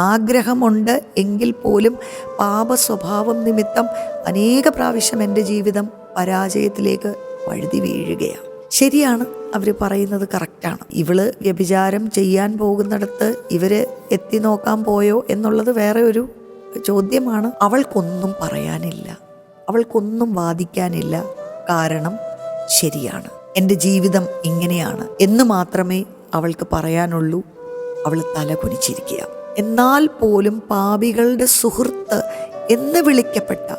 ആഗ്രഹമുണ്ട് എങ്കിൽ പോലും പാപ സ്വഭാവം നിമിത്തം അനേക പ്രാവശ്യം എൻ്റെ ജീവിതം പരാജയത്തിലേക്ക് വഴുതി വീഴുകയാണ്. ശരിയാണ്, അവർ പറയുന്നത് കറക്റ്റാണ്. ഇവള് വ്യഭിചാരം ചെയ്യാൻ പോകുന്നിടത്ത് ഇവര് എത്തി നോക്കാൻ പോയോ എന്നുള്ളത് വേറെ ഒരു ചോദ്യമാണ്. അവൾക്കൊന്നും പറയാനില്ല, അവൾക്കൊന്നും വാദിക്കാനില്ല. കാരണം ശരിയാണ്, എൻ്റെ ജീവിതം ഇങ്ങനെയാണ് എന്ന് മാത്രമേ അവൾക്ക് പറയാനുള്ളൂ. അവൾ തല കുനിച്ചിരിക്കുക. എന്നാൽ പോലും പാപികളുടെ സുഹൃത്ത് എന്ന് വിളിക്കപ്പെട്ട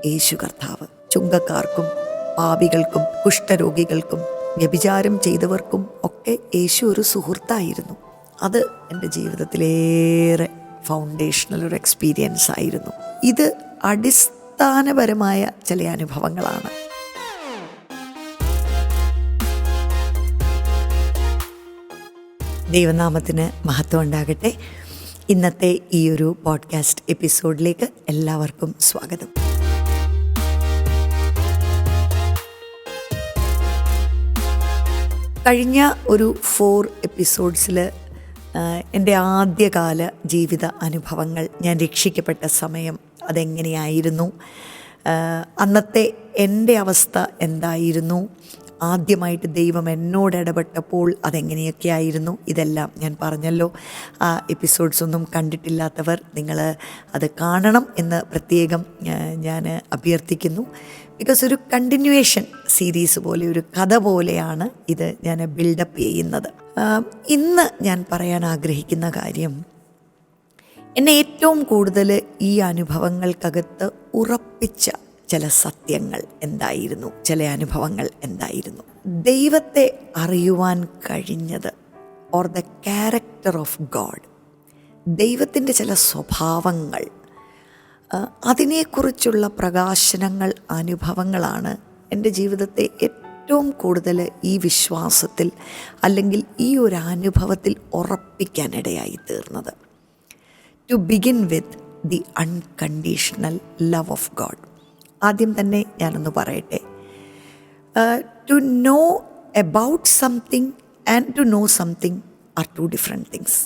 യേശു കർത്താവ് ചുങ്കക്കാർക്കും പാപികൾക്കും കുഷ്ഠരോഗികൾക്കും വ്യഭിചാരം ചെയ്തവർക്കും ഒക്കെ യേശു ഒരു സുഹൃത്തായിരുന്നു. അത് എൻ്റെ ജീവിതത്തിലേറെ ഫൗണ്ടേഷണൽ ഒരു എക്സ്പീരിയൻസ് ആയിരുന്നു. ഇത് അടിസ്ഥാനപരമായ ചില അനുഭവങ്ങളാണ്. ദൈവനാമത്തിന് മഹത്വം ഉണ്ടാകട്ടെ. ഇന്നത്തെ ഈ ഒരു പോഡ്കാസ്റ്റ് എപ്പിസോഡിലേക്ക് എല്ലാവർക്കും സ്വാഗതം. കഴിഞ്ഞ ഒരു 4 എപ്പിസോഡ്സിൽ എൻ്റെ ആദ്യകാല ജീവിത അനുഭവങ്ങൾ, ഞാൻ രക്ഷിക്കപ്പെട്ട സമയം അതെങ്ങനെയായിരുന്നു, അന്നത്തെ എൻ്റെ അവസ്ഥ എന്തായിരുന്നു, ആദ്യമായിട്ട് ദൈവം എന്നോട് ഇടപെട്ടപ്പോൾ അതെങ്ങനെയൊക്കെ ആയിരുന്നു, ഇതെല്ലാം ഞാൻ പറഞ്ഞല്ലോ. ആ എപ്പിസോഡ്സ് ഒന്നും കണ്ടിട്ടില്ലാത്തവർ നിങ്ങൾ അത് കാണണം എന്ന് പ്രത്യേകം ഞാൻ അഭ്യർത്ഥിക്കുന്നു. ബിക്കോസ് ഒരു കണ്ടിന്യൂവേഷൻ സീരീസ് പോലെ, ഒരു കഥ പോലെയാണ് ഇത് ഞാൻ ബിൽഡപ്പ് ചെയ്യുന്നത്. ഇന്ന് ഞാൻ പറയാൻ ആഗ്രഹിക്കുന്ന കാര്യം, എന്നെ ഏറ്റവും കൂടുതൽ ഈ അനുഭവങ്ങൾക്കകത്ത് ഉറപ്പിച്ച ചില സത്യങ്ങൾ എന്തായിരുന്നു, ചില അനുഭവങ്ങൾ എന്തായിരുന്നു. ദൈവത്തെ അറിയുവാൻ കഴിഞ്ഞത്, or the character of God, ദൈവത്തിൻ്റെ ചില സ്വഭാവങ്ങൾ, അതിനെക്കുറിച്ചുള്ള പ്രകാശനങ്ങൾ, അനുഭവങ്ങളാണ് എൻ്റെ ജീവിതത്തെ ഏറ്റവും കൂടുതൽ ഈ വിശ്വാസത്തിൽ അല്ലെങ്കിൽ ഈ ഒരു അനുഭവത്തിൽ ഉറപ്പിക്കാനിടയായി തീർന്നത്. To begin with the unconditional love of God. ആദ്യം തന്നെ ഞാനൊന്ന് പറയട്ടെ, to know about something and to know something are 2 different things.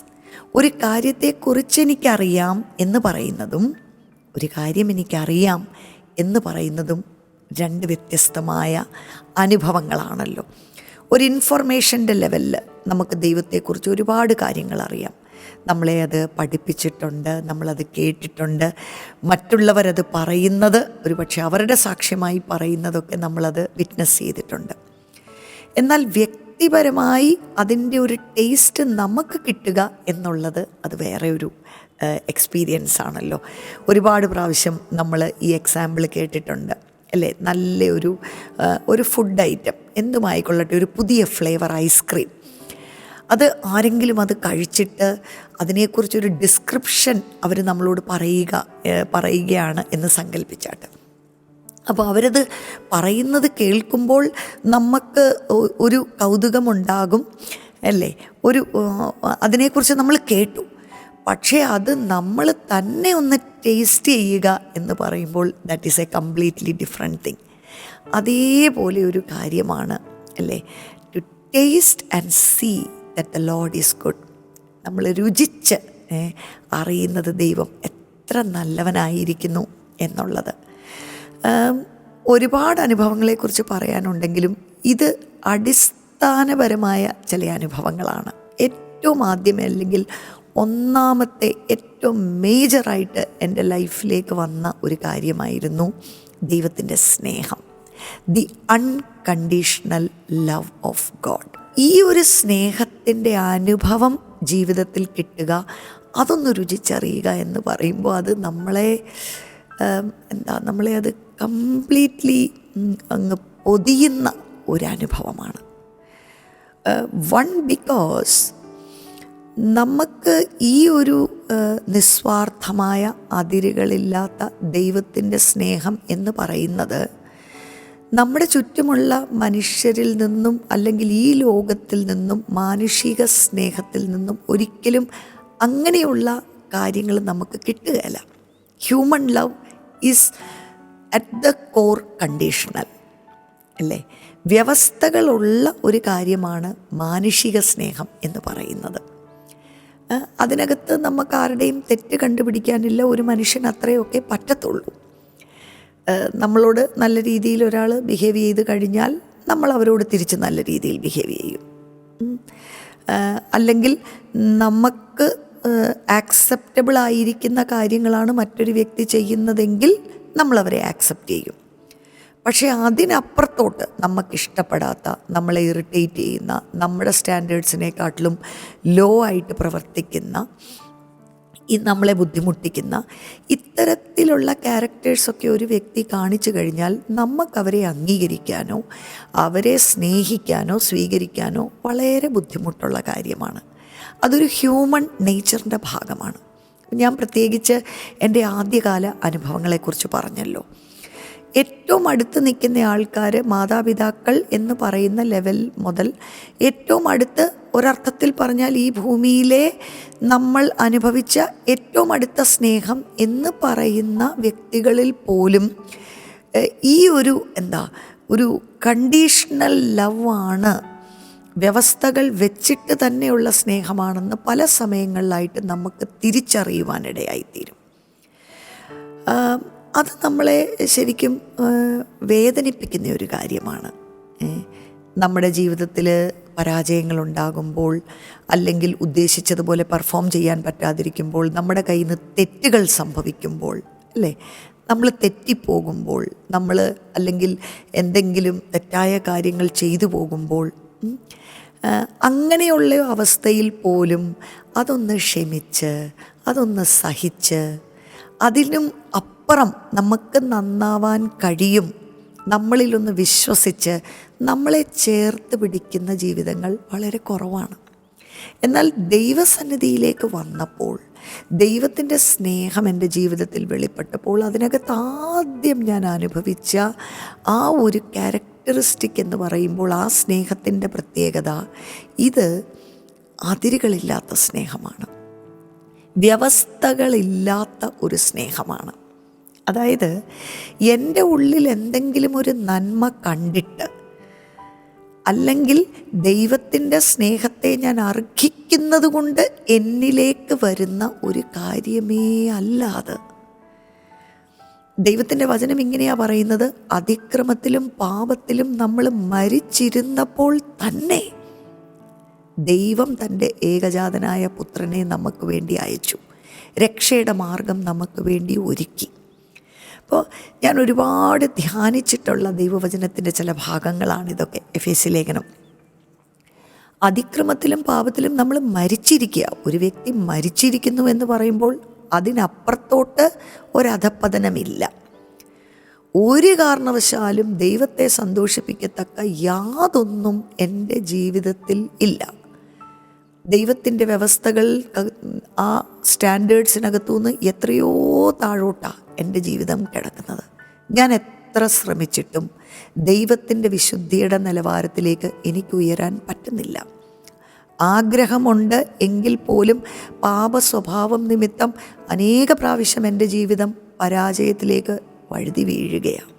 ഒരു കാര്യത്തെക്കുറിച്ച് എനിക്കറിയാം എന്ന് പറയുന്നതും ഒരു കാര്യം എനിക്കറിയാം എന്ന് പറയുന്നതും 2 വ്യത്യസ്തമായ അനുഭവങ്ങളാണല്ലോ. ഒരു ഇൻഫർമേഷൻ്റെ ലെവലിൽ നമുക്ക് ദൈവത്തെക്കുറിച്ച് ഒരുപാട് കാര്യങ്ങൾ അറിയാം. നമ്മളെ അത് പഠിപ്പിച്ചിട്ടുണ്ട്, നമ്മളത് കേട്ടിട്ടുണ്ട്, മറ്റുള്ളവരത് പറയുന്നത്, ഒരുപക്ഷെ അവരുടെ സാക്ഷ്യമായി പറയുന്നതൊക്കെ നമ്മളത് വിറ്റ്നസ് ചെയ്തിട്ടുണ്ട്. എന്നാൽ വ്യക്തിപരമായി അതിൻ്റെ ഒരു ടേസ്റ്റ് നമുക്ക് കിട്ടുക എന്നുള്ളത് അത് വേറെ ഒരു എക്സ്പീരിയൻസ് ആണല്ലോ. ഒരുപാട് പ്രാവശ്യം നമ്മൾ ഈ എക്സാമ്പിൾ കേട്ടിട്ടുണ്ട് അല്ലേ. നല്ല ഒരു ഫുഡ് ഐറ്റം എന്തുമായിക്കൊള്ളട്ടെ, ഒരു പുതിയ ഫ്ലേവർ ഐസ്ക്രീം, അത് ആരെങ്കിലും അത് കഴിച്ചിട്ട് അതിനെക്കുറിച്ചൊരു ഡിസ്ക്രിപ്ഷൻ അവർ നമ്മളോട് പറയുകയാണ് എന്ന് സങ്കല്പിച്ചാട്ട്. അപ്പോൾ അവരത് പറയുന്നത് കേൾക്കുമ്പോൾ നമുക്ക് ഒരു കൗതുകമുണ്ടാകും അല്ലേ. അതിനെക്കുറിച്ച് നമ്മൾ കേട്ടു, പക്ഷേ അത് നമ്മൾ തന്നെ ഒന്ന് ടേസ്റ്റ് ചെയ്യുക എന്ന് പറയുമ്പോൾ that is a completely different thing. അതേപോലെ ഒരു കാര്യമാണ് അല്ലേ, to taste and see that the Lord is good. നമ്മൾ രുചിച്ച് അറിയുന്നത് ദൈവം എത്ര നല്ലവനായിരിക്കുന്നു എന്നുള്ളത്. ഒരുപാട് അനുഭവങ്ങളെക്കുറിച്ച് പറയാനുണ്ടെങ്കിലും ഇത് അടിസ്ഥാനപരമായ ചില അനുഭവങ്ങളാണ്. ഏറ്റവും ആദ്യമേ അല്ലെങ്കിൽ ഒന്നാമത്തെ ഏറ്റവും മേജറായിട്ട് എൻ്റെ ലൈഫിലേക്ക് വന്ന ഒരു കാര്യമായിരുന്നു ദൈവത്തിൻ്റെ സ്നേഹം, the unconditional love of God. ഈ ഒരു സ്നേഹത്തിൻ്റെ അനുഭവം ജീവിതത്തിൽ കിട്ടുക, അതൊന്ന് രുചിച്ചറിയുക എന്ന് പറയുമ്പോൾ അത് നമ്മളെ അത് കംപ്ലീറ്റ്ലി അങ്ങ് പൊതിയുന്ന ഒരനുഭവമാണ്. ബിക്കോസ് നമുക്ക് ഈ ഒരു നിസ്വാർത്ഥമായ അതിരുകളില്ലാത്ത ദൈവത്തിൻ്റെ സ്നേഹം എന്ന് പറയുന്നത് നമ്മുടെ ചുറ്റുമുള്ള മനുഷ്യരിൽ നിന്നും അല്ലെങ്കിൽ ഈ ലോകത്തിൽ നിന്നും മാനുഷിക സ്നേഹത്തിൽ നിന്നും ഒരിക്കലും അങ്ങനെയുള്ള കാര്യങ്ങൾ നമുക്ക് കിട്ടുകയില്ല. Human love is at the core conditional അല്ലേ. വ്യവസ്ഥകളുള്ള ഒരു കാര്യമാണ് മാനുഷിക സ്നേഹം എന്ന് പറയുന്നത്. അതിനകത്ത് നമുക്ക് ആരുടെയും തെറ്റ് കണ്ടുപിടിക്കാനില്ല. ഒരു മനുഷ്യന് അത്രയൊക്കെ പറ്റത്തുള്ളൂ. നമ്മളോട് നല്ല രീതിയിൽ ഒരാൾ ബിഹേവ് ചെയ്ത് കഴിഞ്ഞാൽ നമ്മൾ അവരോട് തിരിച്ച് നല്ല രീതിയിൽ ബിഹേവ് ചെയ്യും. അല്ലെങ്കിൽ നമുക്ക് ആക്സെപ്റ്റബിൾ ആയിരിക്കുന്ന കാര്യങ്ങളാണ് മറ്റൊരു വ്യക്തി ചെയ്യുന്നതെങ്കിൽ നമ്മളവരെ ആക്സെപ്റ്റ് ചെയ്യും. പക്ഷേ അതിനപ്പുറത്തോട്ട് നമുക്കിഷ്ടപ്പെടാത്ത, നമ്മളെ ഇറിറ്റേറ്റ് ചെയ്യുന്ന, നമ്മുടെ സ്റ്റാൻഡേർഡ്സിനെക്കാട്ടിലും ലോ ആയിട്ട് പ്രവർത്തിക്കുന്ന, നമ്മളെ ബുദ്ധിമുട്ടിക്കുന്ന ഇത്തരത്തിലുള്ള ക്യാരക്ടേഴ്സൊക്കെ ഒരു വ്യക്തി കാണിച്ചു കഴിഞ്ഞാൽ നമുക്കവരെ അംഗീകരിക്കാനോ അവരെ സ്നേഹിക്കാനോ സ്വീകരിക്കാനോ വളരെ ബുദ്ധിമുട്ടുള്ള കാര്യമാണ്. അതൊരു ഹ്യൂമൻ നേച്ചറിൻ്റെ ഭാഗമാണ്. ഞാൻ പ്രത്യേകിച്ച് എൻ്റെ ആദ്യകാല അനുഭവങ്ങളെക്കുറിച്ച് പറഞ്ഞല്ലോ. ഏറ്റവും അടുത്ത് നിൽക്കുന്ന ആൾക്കാർ, മാതാപിതാക്കൾ എന്ന് പറയുന്ന ലെവൽ മുതൽ ഏറ്റവും അടുത്ത്, ഒരർത്ഥത്തിൽ പറഞ്ഞാൽ ഈ ഭൂമിയിലെ നമ്മൾ അനുഭവിച്ച ഏറ്റവും അടുത്ത സ്നേഹം എന്ന് പറയുന്ന വ്യക്തികളിൽ പോലും ഈ ഒരു കണ്ടീഷണൽ ലവ് ആണ്, വ്യവസ്ഥകൾ വെച്ചിട്ട് തന്നെയുള്ള സ്നേഹമാണെന്ന് പല സമയങ്ങളിലായിട്ട് നമുക്ക് തിരിച്ചറിയുവാനിടയായിത്തീരും. അത് നമ്മളെ ശരിക്കും വേദനിപ്പിക്കുന്ന ഒരു കാര്യമാണ്. നമ്മുടെ ജീവിതത്തിൽ പരാജയങ്ങളുണ്ടാകുമ്പോൾ, അല്ലെങ്കിൽ ഉദ്ദേശിച്ചതുപോലെ പെർഫോം ചെയ്യാൻ പറ്റാതിരിക്കുമ്പോൾ, നമ്മുടെ കയ്യിൽ നിന്ന് തെറ്റുകൾ സംഭവിക്കുമ്പോൾ, അല്ലേ, നമ്മൾ തെറ്റിപ്പോകുമ്പോൾ, നമ്മൾ അല്ലെങ്കിൽ എന്തെങ്കിലും തെറ്റായ കാര്യങ്ങൾ ചെയ്തു പോകുമ്പോൾ, അങ്ങനെയുള്ള അവസ്ഥയിൽ പോലും അതൊന്ന് ക്ഷമിച്ച്, അതൊന്ന് സഹിച്ച്, അതിനും അപ്പുറം നമുക്ക് നന്നാവാൻ കഴിയും, നമ്മളിലൊന്ന് വിശ്വസിച്ച് നമ്മളെ ചേർത്ത് പിടിക്കുന്ന ജീവിതങ്ങൾ വളരെ കുറവാണ്. എന്നാൽ ദൈവസന്നിധിയിലേക്ക് വന്നപ്പോൾ, ദൈവത്തിൻ്റെ സ്നേഹം എൻ്റെ ജീവിതത്തിൽ വെളിപ്പെട്ടപ്പോൾ, അതിനകത്ത് ആദ്യം ഞാൻ അനുഭവിച്ച ആ ഒരു ക്യാരക്ടറിസ്റ്റിക് എന്ന് പറയുമ്പോൾ, ആ സ്നേഹത്തിൻ്റെ പ്രത്യേകത, ഇത് അതിരുകളില്ലാത്ത സ്നേഹമാണ്, വ്യവസ്ഥകളില്ലാത്ത ഒരു സ്നേഹമാണ്. അതായത് എൻ്റെ ഉള്ളിൽ എന്തെങ്കിലും ഒരു നന്മ കണ്ടിട്ട്, അല്ലെങ്കിൽ ദൈവത്തിൻ്റെ സ്നേഹത്തെ ഞാൻ അർഹിക്കുന്നത് കൊണ്ട് എന്നിലേക്ക് വരുന്ന ഒരു കാര്യമേ അല്ലാതെ, ദൈവത്തിൻ്റെ വചനം ഇങ്ങനെയാണ് പറയുന്നത്, അതിക്രമത്തിലും പാപത്തിലും നമ്മൾ മരിച്ചിരുന്നപ്പോൾ തന്നെ ദൈവം തൻ്റെ ഏകജാതനായ പുത്രനെ നമുക്ക് വേണ്ടി അയച്ചു, രക്ഷയുടെ മാർഗം നമുക്ക് വേണ്ടി ഒരുക്കി. അപ്പോൾ ഞാൻ ഒരുപാട് ധ്യാനിച്ചിട്ടുള്ള ദൈവവചനത്തിൻ്റെ ചില ഭാഗങ്ങളാണിതൊക്കെ. എഫേസ്യ ലേഖനം. അതിക്രമത്തിലും പാപത്തിലും നമ്മൾ മരിച്ചിരിക്കുക. ഒരു വ്യക്തി മരിച്ചിരിക്കുന്നു എന്ന് പറയുമ്പോൾ അതിനപ്പുറത്തോട്ട് ഒരധപ്പതനമില്ല. ഒരു കാരണവശാലും ദൈവത്തെ സന്തോഷിപ്പിക്കത്തക്ക യാതൊന്നും എൻ്റെ ജീവിതത്തിൽ ഇല്ല. ദൈവത്തിൻ്റെ വ്യവസ്ഥകൾ, ആ സ്റ്റാൻഡേർഡ്സിനകത്തുനിന്ന് എത്രയോ താഴോട്ടാണ് എൻ്റെ ജീവിതം കിടക്കുന്നത്. ഞാൻ എത്ര ശ്രമിച്ചിട്ടും ദൈവത്തിൻ്റെ വിശുദ്ധിയുടെ നിലവാരത്തിലേക്ക് എനിക്ക് ഉയരാൻ പറ്റുന്നില്ല. ആഗ്രഹമുണ്ട് എങ്കിൽ പോലും പാപ സ്വഭാവം നിമിത്തം അനേക പ്രാവശ്യം എൻ്റെ ജീവിതം പരാജയത്തിലേക്ക് വഴുതി വീഴുകയാണ്.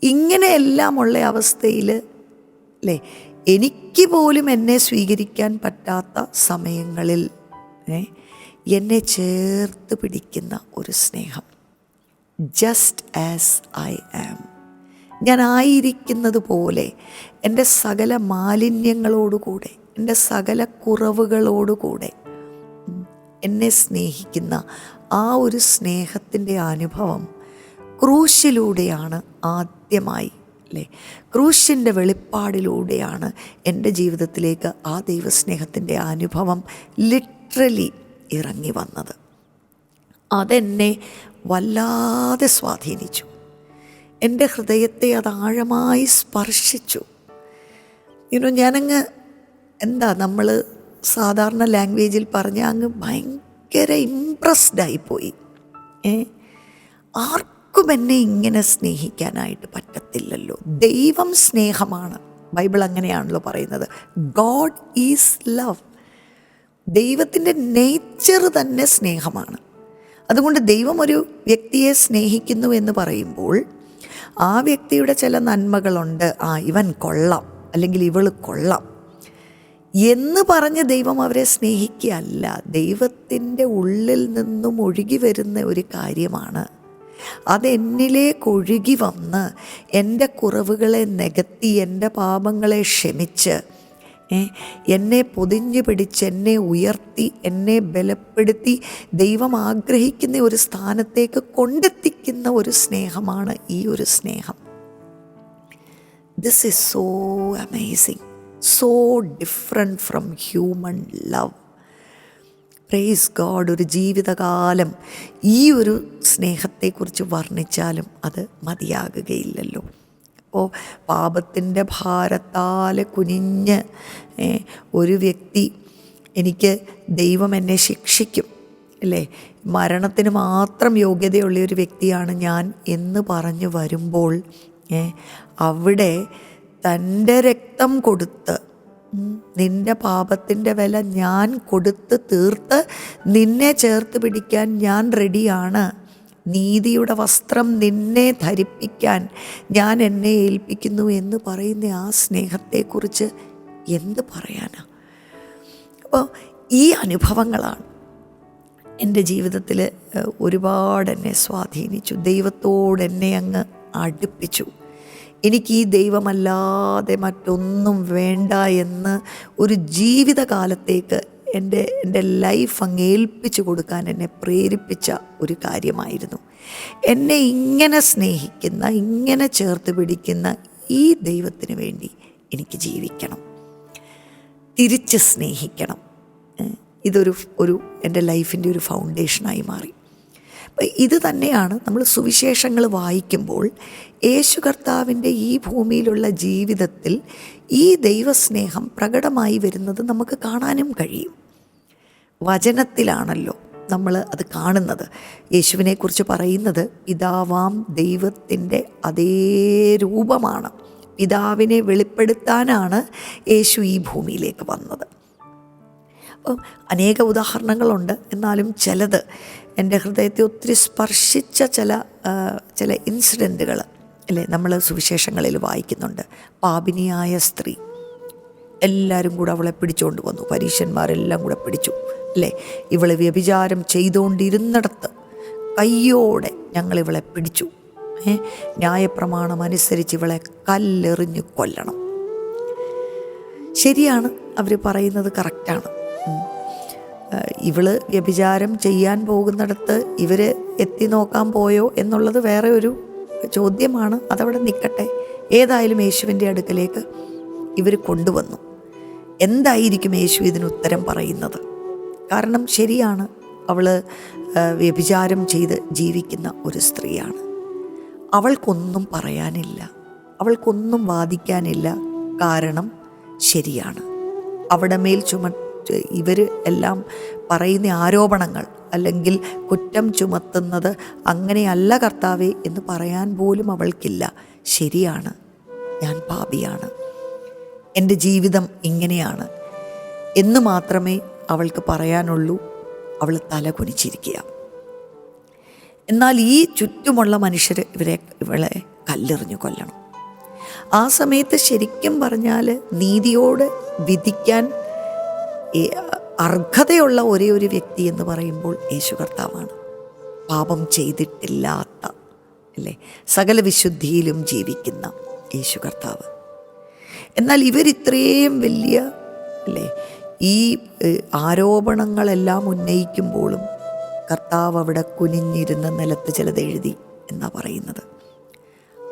ഇങ്ങനെയെല്ലാമുള്ള അവസ്ഥയിൽ, അല്ലേ, എനിക്ക് പോലും എന്നെ സ്വീകരിക്കാൻ പറ്റാത്ത സമയങ്ങളിൽ എന്നെ ചേർത്ത് പിടിക്കുന്ന ഒരു സ്നേഹം. ജസ്റ്റ് ആസ് ഐ ആം, ഞാൻ ആയിരിക്കുന്നത് പോലെ, എൻ്റെ സകല മാലിന്യങ്ങളോടുകൂടെ, എൻ്റെ സകല കുറവുകളോടുകൂടെ എന്നെ സ്നേഹിക്കുന്ന ആ ഒരു സ്നേഹത്തിൻ്റെ അനുഭവം ക്രൂശിലൂടെയാണ് ആദ്യമായി, അല്ലേ, ക്രൂശിൻ്റെ വെളിപ്പാടിലൂടെയാണ് എൻ്റെ ജീവിതത്തിലേക്ക് ആ ദൈവസ്നേഹത്തിൻ്റെ അനുഭവം ലിറ്ററലി ഇറങ്ങി വന്നത്. അതെന്നെ വല്ലാതെ സ്വാധീനിച്ചു. എൻ്റെ ഹൃദയത്തെ അത് ആഴമായി സ്പർശിച്ചു. ഞാനങ്ങ് നമ്മൾ സാധാരണ ലാംഗ്വേജിൽ പറഞ്ഞ അങ്ങ് ഭയങ്കര ഇംപ്രസ്ഡായിപ്പോയി. ആർക്കും എന്നെ ഇങ്ങനെ സ്നേഹിക്കാനായിട്ട് പറ്റത്തില്ലല്ലോ. ദൈവം സ്നേഹമാണ്. ബൈബിൾ അങ്ങനെയാണല്ലോ പറയുന്നത്. God is love. ദൈവത്തിൻ്റെ നേച്ചർ തന്നെ സ്നേഹമാണ്. അതുകൊണ്ട് ദൈവം ഒരു വ്യക്തിയെ സ്നേഹിക്കുന്നു എന്ന് പറയുമ്പോൾ ആ വ്യക്തിയുടെ ചില നന്മകളുണ്ട്. ഇവൻ കൊള്ളാം, അല്ലെങ്കിൽ ഇവൾ കൊള്ളാം എന്ന് പറഞ്ഞ് ദൈവം അവരെ സ്നേഹിക്കുകയല്ല. ദൈവത്തിൻ്റെ ഉള്ളിൽ നിന്നും ഒഴുകി വരുന്ന ഒരു കാര്യമാണ്. അതെന്നിലേക്ക് ഒഴുകി വന്ന് എൻ്റെ കുറവുകളെ നികത്തി, എൻ്റെ പാപങ്ങളെ ക്ഷമിച്ച്, എന്നെ പൊതിഞ്ഞു പിടിച്ച്, എന്നെ ഉയർത്തി, എന്നെ ബലപ്പെടുത്തി ദൈവം ആഗ്രഹിക്കുന്ന ഒരു സ്ഥാനത്തേക്ക് കൊണ്ടെത്തിക്കുന്ന ഒരു സ്നേഹമാണ് ഈ ഒരു സ്നേഹം. This is so amazing, so different from human love. Praise God. ഒരു ജീവിതകാലം ഈ ഒരു സ്നേഹത്തെക്കുറിച്ച് വർണ്ണിച്ചാലും അത് മതിയാകുകയില്ലല്ലോ. അപ്പോൾ പാപത്തിൻ്റെ ഭാരത്താൽ കുനിഞ്ഞ് ഒരു വ്യക്തി, എനിക്ക് ദൈവം എന്നെ ശിക്ഷിക്കും, അല്ലേ, മരണത്തിന് മാത്രം യോഗ്യതയുള്ള ഒരു വ്യക്തിയാണ് ഞാൻ എന്ന് പറഞ്ഞു വരുമ്പോൾ അവിടെ തൻ്റെ രക്തം കൊടുത്ത്, നിൻ്റെ പാപത്തിൻ്റെ വില ഞാൻ കൊടുത്ത് തീർത്ത് നിന്നെ ചേർത്ത് പിടിക്കാൻ ഞാൻ റെഡിയാണ്, നീതിയുടെ വസ്ത്രം നിന്നെ ധരിപ്പിക്കാൻ ഞാൻ എന്നെ ഏൽപ്പിക്കുന്നു എന്ന് പറയുന്ന ആ സ്നേഹത്തെക്കുറിച്ച് എന്ത് പറയാനാ? അപ്പോൾ ഈ അനുഭവങ്ങളാണ് എൻ്റെ ജീവിതത്തിൽ ഒരുപാട് എന്നെ സ്വാധീനിച്ചു. ദൈവത്തോട് എന്നെ അങ്ങ് അടുപ്പിച്ചു. എനിക്ക് ഈ ദൈവമല്ലാതെ മറ്റൊന്നും വേണ്ട എന്ന് ഒരു ജീവിതകാലത്തേക്ക് എൻ്റെ ലൈഫ് അങ്ങ് ഏൽപ്പിച്ചു കൊടുക്കാൻ എന്നെ പ്രേരിപ്പിച്ച ഒരു കാര്യമായിരുന്നു. എന്നെ ഇങ്ങനെ സ്നേഹിക്കുന്ന, ഇങ്ങനെ ചേർത്ത് പിടിക്കുന്ന ഈ ദൈവത്തിന് വേണ്ടി എനിക്ക് ജീവിക്കണം, തിരിച്ച് സ്നേഹിക്കണം. ഇതൊരു എൻ്റെ ലൈഫിൻ്റെ ഒരു ഫൗണ്ടേഷനായി മാറി. അപ്പം ഇത് തന്നെയാണ് നമ്മൾ സുവിശേഷങ്ങൾ വായിക്കുമ്പോൾ യേശു കർത്താവിൻ്റെ ഈ ഭൂമിയിലുള്ള ജീവിതത്തിൽ ഈ ദൈവസ്നേഹം പ്രകടമായി വരുന്നത് നമുക്ക് കാണാനും കഴിയും. വചനത്തിലാണല്ലോ നമ്മൾ അത് കാണുന്നത്. യേശുവിനെക്കുറിച്ച് പറയുന്നത് പിതാവാം ദൈവത്തിൻ്റെ അതേ രൂപമാണ്. പിതാവിനെ വെളിപ്പെടുത്താനാണ് യേശു ഈ ഭൂമിയിലേക്ക് വന്നത്. അപ്പം അനേക ഉദാഹരണങ്ങളുണ്ട്, എന്നാലും ചിലത് എൻ്റെ ഹൃദയത്തെ ഒത്തിരി സ്പർശിച്ച ചില ഇൻസിഡൻറ്റുകൾ അല്ലേ നമ്മൾ സുവിശേഷങ്ങളിൽ വായിക്കുന്നുണ്ട്. പാപിനിയായ സ്ത്രീ, എല്ലാവരും കൂടെ അവളെ പിടിച്ചുകൊണ്ട് വന്നു, പരീശന്മാരെല്ലാം കൂടെ പിടിച്ചു, അല്ലേ. ഇവളെ വ്യഭിചാരം ചെയ്തുകൊണ്ടിരുന്നിടത്ത് കയ്യോടെ ഞങ്ങളിവളെ പിടിച്ചു, ന്യായപ്രമാണം അനുസരിച്ച് ഇവളെ കല്ലെറിഞ്ഞ് കൊല്ലണം. ശരിയാണ്, അവർ പറയുന്നത് കറക്റ്റാണ്. ഇവള് വ്യഭിചാരം ചെയ്യാൻ പോകുന്നിടത്ത് ഇവർ എത്തി നോക്കാൻ പോയോ എന്നുള്ളത് വേറെ ഒരു ചോദ്യമാണ്. അതവിടെ നിൽക്കട്ടെ. ഏതായാലും യേശുവിൻ്റെ അടുക്കലേക്ക് ഇവർ കൊണ്ടുവന്നു. എന്തായിരിക്കും യേശു ഇതിന് ഉത്തരം പറയുന്നത്? കാരണം ശരിയാണ്, അവൾ വ്യഭിചാരം ചെയ്ത് ജീവിക്കുന്ന ഒരു സ്ത്രീയാണ്. അവൾക്കൊന്നും പറയാനില്ല, അവൾക്കൊന്നും വാദിക്കാനില്ല. കാരണം ശരിയാണ്, അവിടെ മേൽ ഇവർ എല്ലാം പറയുന്ന ആരോപണങ്ങൾ അല്ലെങ്കിൽ കുറ്റം ചുമത്തുന്നത് അങ്ങനെയല്ല കർത്താവേ എന്ന് പറയാൻ പോലും അവൾക്കില്ല. ശരിയാണ്, ഞാൻ പാപിയാണ്, എൻ്റെ ജീവിതം ഇങ്ങനെയാണ് എന്ന് മാത്രമേ അവൾക്ക് പറയാനുള്ളൂ. അവൾ തല കുനിച്ചിരിക്കുക. എന്നാൽ ഈ ചുറ്റുമുള്ള മനുഷ്യർ ഇവളെ കല്ലെറിഞ്ഞു കൊല്ലണം. ആ സമയത്ത് ശരിക്കും പറഞ്ഞാൽ നീതിയോട് വിധിക്കാൻ അർഹതയുള്ള ഒരേ ഒരു വ്യക്തി എന്ന് പറയുമ്പോൾ യേശു കർത്താവാണ്. പാപം ചെയ്തിട്ടില്ലാത്ത, അല്ലേ, സകല വിശുദ്ധിയിലും ജീവിക്കുന്ന യേശു കർത്താവ്. എന്നാൽ ഇവരിത്രയും വലിയ, അല്ലേ, ഈ ആരോപണങ്ങളെല്ലാം ഉന്നയിക്കുമ്പോഴും കർത്താവ് അവിടെ കുനിഞ്ഞിരുന്ന നിലത്ത് ചിലത് എഴുതി എന്നാണ് പറയുന്നത്.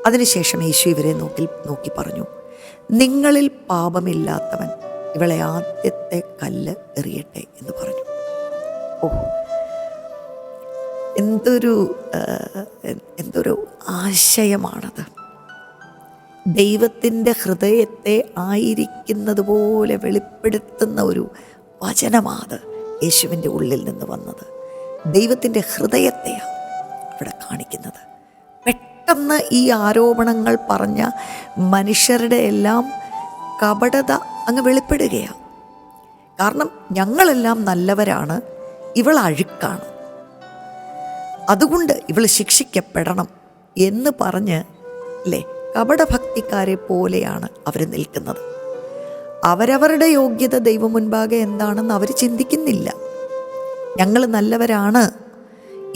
അതിനുശേഷം യേശു ഇവരെ നോക്കി പറഞ്ഞു, നിങ്ങളിൽ പാപമില്ലാത്തവൻ ഇവളെ ആദ്യത്തെ കല്ല് എറിയട്ടെ എന്ന് പറഞ്ഞു. ഓ, എന്തൊരു ആശയമാണത്! ദൈവത്തിൻ്റെ ഹൃദയത്തെ ആയിരിക്കുന്നത് പോലെ വെളിപ്പെടുത്തുന്ന ഒരു വചനമാണ് യേശുവിൻ്റെ ഉള്ളിൽ നിന്ന് വന്നത്. ദൈവത്തിൻ്റെ ഹൃദയത്തെയാണ് അവിടെ കാണിക്കുന്നത്. പെട്ടെന്ന് ഈ ആരോപണങ്ങൾ പറഞ്ഞ മനുഷ്യരുടെ എല്ലാം കപടത അങ്ങ് വെളിപ്പെടുകയാണ്. കാരണം ഞങ്ങളെല്ലാം നല്ലവരാണ്, ഇവൾ അഴുക്കാണ്, അതുകൊണ്ട് ഇവൾ ശിക്ഷിക്കപ്പെടണം എന്ന് പറഞ്ഞ്, അല്ലേ, കപടഭക്തിക്കാരെ പോലെയാണ് അവർ നിൽക്കുന്നത്. അവരവരുടെ യോഗ്യത ദൈവം മുൻപാകെ എന്താണെന്ന് അവർ ചിന്തിക്കുന്നില്ല. ഞങ്ങൾ നല്ലവരാണ്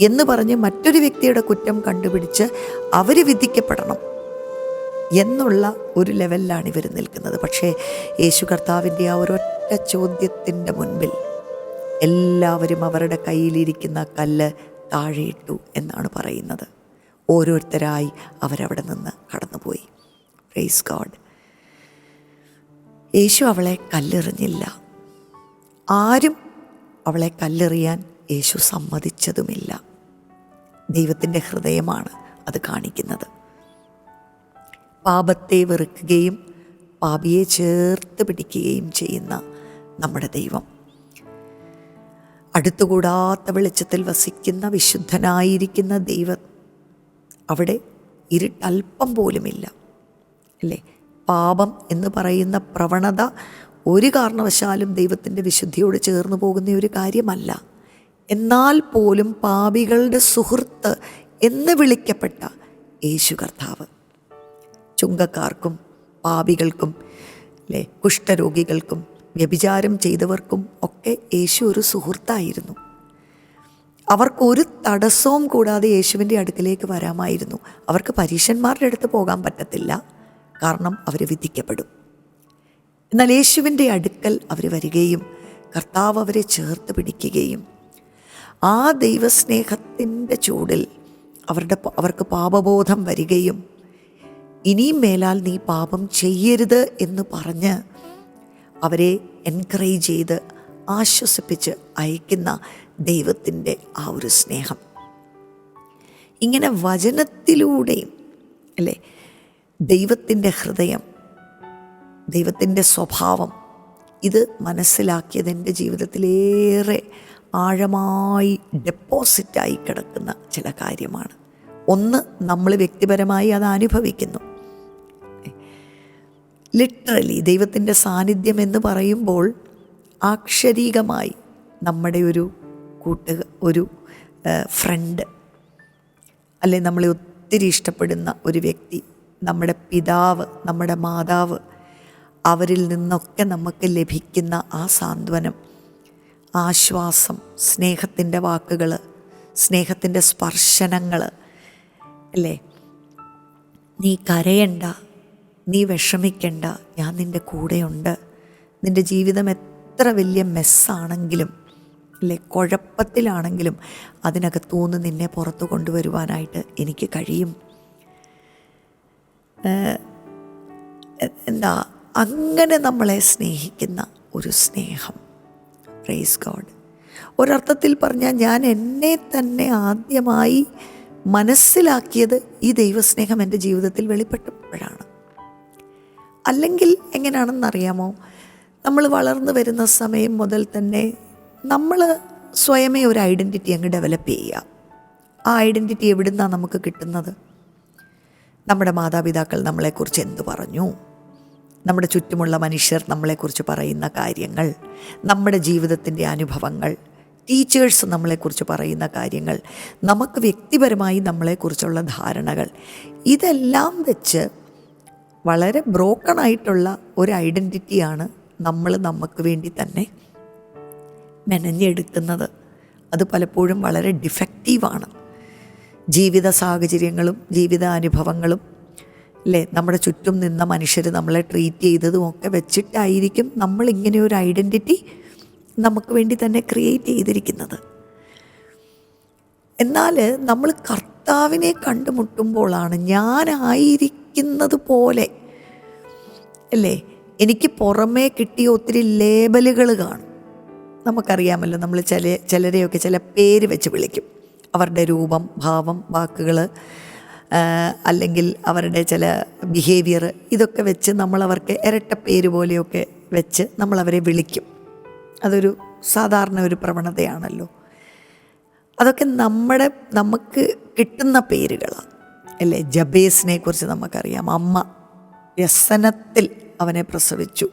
എന്ന് പറഞ്ഞ് മറ്റൊരു വ്യക്തിയുടെ കുറ്റം കണ്ടുപിടിച്ച് അവർ വിധിക്കപ്പെടണം എന്നുള്ള ഒരു ലെവലിലാണ് ഇവർ നിൽക്കുന്നത്. പക്ഷേ യേശു കർത്താവിൻ്റെ ആ ഒരൊറ്റ ചോദ്യത്തിൻ്റെ മുൻപിൽ എല്ലാവരും അവരുടെ കയ്യിലിരിക്കുന്ന കല്ല് താഴെയിട്ടു എന്നാണ് പറയുന്നത്. ഓരോരുത്തരായി അവരവിടെ നിന്ന് കടന്നുപോയി. Praise God. യേശു അവളെ കല്ലെറിഞ്ഞില്ല. ആരും അവളെ കല്ലെറിയാൻ യേശു സമ്മതിച്ചതുമില്ല. ദൈവത്തിൻ്റെ ഹൃദയമാണ് അത് കാണിക്കുന്നത്. പാപത്തെ വെറുക്കുകയും പാപിയെ ചേർത്ത് പിടിക്കുകയും ചെയ്യുന്ന നമ്മുടെ ദൈവം, അടുത്തുകൂടാത്ത വെളിച്ചത്തിൽ വസിക്കുന്ന വിശുദ്ധനായിരിക്കുന്ന ദൈവം, അവിടെ ഇരുട്ടൽപ്പം പോലുമില്ല അല്ലേ? പാപം എന്ന് പറയുന്ന പ്രവണത ഒരു കാരണവശാലും ദൈവത്തിൻ്റെ വിശുദ്ധിയോട് ചേർന്ന് പോകുന്ന ഒരു കാര്യമല്ല. എന്നാൽ പോലും പാപികളുടെ സുഹൃത്ത് എന്ന് വിളിക്കപ്പെട്ട യേശു കർത്താവ് ചുങ്കക്കാർക്കും പാപികൾക്കും അല്ലേ, കുഷ്ഠരോഗികൾക്കും വ്യഭിചാരം ചെയ്തവർക്കും ഒക്കെ യേശു ഒരു സുഹൃത്തായിരുന്നു. അവർക്കൊരു തടസ്സവും കൂടാതെ യേശുവിൻ്റെ അടുക്കിലേക്ക് വരാമായിരുന്നു. അവർക്ക് പരീശന്മാരുടെ അടുത്ത് പോകാൻ പറ്റത്തില്ല, കാരണം അവർ വിധിക്കപ്പെടും. എന്നാൽ യേശുവിൻ്റെ അടുക്കൽ അവർ വരികയും കർത്താവ് അവരെ ചേർത്ത് പിടിക്കുകയും ആ ദൈവസ്നേഹത്തിൻ്റെ ചൂടിൽ അവർക്ക് പാപബോധം വരികയും ഇനിയും മേലാൽ നീ പാപം ചെയ്യരുത് എന്ന് പറഞ്ഞ് അവരെ എൻകറേജ് ചെയ്ത് ആശ്വസിപ്പിച്ച് അയക്കുന്ന ദൈവത്തിൻ്റെ ആ ഒരു സ്നേഹം, ഇങ്ങനെ വചനത്തിലൂടെയും അല്ലേ ദൈവത്തിൻ്റെ ഹൃദയം, ദൈവത്തിൻ്റെ സ്വഭാവം, ഇത് മനസ്സിലാക്കിയത് എൻ്റെ ജീവിതത്തിലേറെ ആഴമായി ഡെപ്പോസിറ്റായി കിടക്കുന്ന ചില കാര്യമാണ്. ഒന്ന്, നമ്മൾ വ്യക്തിപരമായി അത് അനുഭവിക്കുന്നു. ലിറ്ററലി ദൈവത്തിൻ്റെ സാന്നിധ്യം എന്ന് പറയുമ്പോൾ ആക്ഷരികമായി നമ്മുടെ ഒരു ഫ്രണ്ട്, അല്ലെ നമ്മളെ ഒത്തിരി ഇഷ്ടപ്പെടുന്ന ഒരു വ്യക്തി, നമ്മുടെ പിതാവ്, നമ്മുടെ മാതാവ്, അവരിൽ നിന്നൊക്കെ നമുക്ക് ലഭിക്കുന്ന ആ സാന്ത്വനം, ആശ്വാസം, സ്നേഹത്തിൻ്റെ വാക്കുകൾ, സ്നേഹത്തിൻ്റെ സ്പർശനങ്ങൾ അല്ലേ, നീ കരയണ്ട, നീ വിഷമിക്കണ്ട, ഞാൻ നിൻ്റെ കൂടെയുണ്ട്, നിൻ്റെ ജീവിതം എത്ര വലിയ മെസ്സാണെങ്കിലും അല്ലേ, കുഴപ്പത്തിലാണെങ്കിലും അതിനകത്തുനിന്ന് നിന്നെ പുറത്തു കൊണ്ടുവരുവാനായിട്ട് എനിക്ക് കഴിയും. അങ്ങനെ നമ്മളെ സ്നേഹിക്കുന്ന ഒരു സ്നേഹം. Praise God. ഒരർത്ഥത്തിൽ പറഞ്ഞാൽ ഞാൻ എന്നെ തന്നെ ആദ്യമായി മനസ്സിലാക്കിയത് ഈ ദൈവസ്നേഹം എൻ്റെ ജീവിതത്തിൽ വെളിപ്പെട്ടപ്പോഴാണ്. അല്ലെങ്കിൽ എങ്ങനെയാണെന്നറിയാമോ, നമ്മൾ വളർന്നു വരുന്ന സമയം മുതൽ തന്നെ നമ്മൾ സ്വയമേ ഒരു ഐഡൻറ്റിറ്റി അങ്ങ് ഡെവലപ്പ് ചെയ്യുക. ആ ഐഡൻറ്റിറ്റി എവിടെ നിന്നാണ് നമുക്ക് കിട്ടുന്നത്? നമ്മുടെ മാതാപിതാക്കൾ നമ്മളെക്കുറിച്ച് എന്തു പറഞ്ഞു, നമ്മുടെ ചുറ്റുമുള്ള മനുഷ്യർ നമ്മളെക്കുറിച്ച് പറയുന്ന കാര്യങ്ങൾ, നമ്മുടെ ജീവിതത്തിൻ്റെ അനുഭവങ്ങൾ, ടീച്ചേഴ്സ് നമ്മളെക്കുറിച്ച് പറയുന്ന കാര്യങ്ങൾ, നമുക്ക് വ്യക്തിപരമായി നമ്മളെക്കുറിച്ചുള്ള ധാരണകൾ, ഇതെല്ലാം വെച്ച് വളരെ ബ്രോക്കണായിട്ടുള്ള ഒരു ഐഡൻറ്റിറ്റിയാണ് നമ്മൾ നമുക്ക് വേണ്ടി തന്നെ മെനഞ്ഞെടുക്കുന്നത്. അത് പലപ്പോഴും വളരെ ഡിഫക്റ്റീവാണ്. ജീവിത സാഹചര്യങ്ങളും ജീവിതാനുഭവങ്ങളും അല്ലേ, നമ്മുടെ ചുറ്റും നിന്ന മനുഷ്യർ നമ്മളെ ട്രീറ്റ് ചെയ്തതും ഒക്കെ വെച്ചിട്ടായിരിക്കും നമ്മളിങ്ങനെ ഒരു ഐഡൻറ്റിറ്റി നമുക്ക് വേണ്ടി തന്നെ ക്രിയേറ്റ് ചെയ്തിരിക്കുന്നത്. എന്നാൽ നമ്മൾ കർത്താവിനെ കണ്ടുമുട്ടുമ്പോഴാണ് ഞാനായിരിക്കുന്നത് പോലെ അല്ലേ, എനിക്ക് പുറമേ കിട്ടിയ ഒത്തിരി ലേബലുകൾ കാണും. നമുക്കറിയാമല്ലോ, നമ്മൾ ചിലരെയൊക്കെ ചില പേര് വെച്ച് വിളിക്കും. അവരുടെ രൂപം, ഭാവം, വാക്കുകൾ, അല്ലെങ്കിൽ അവരുടെ ചില ബിഹേവിയർ, ഇതൊക്കെ വെച്ച് നമ്മളവർക്ക് ഇരട്ടപ്പേര് പോലെയൊക്കെ വെച്ച് നമ്മളവരെ വിളിക്കും. അതൊരു സാധാരണ ഒരു പ്രവണതയാണല്ലോ. അതൊക്കെ നമുക്ക് കിട്ടുന്ന പേരുകളാണ് അല്ലേ. ജബേസിനെ കുറിച്ച് നമുക്കറിയാം. അമ്മ വ്യസനത്തിൽ അവനെ പ്രസവിച്ചു,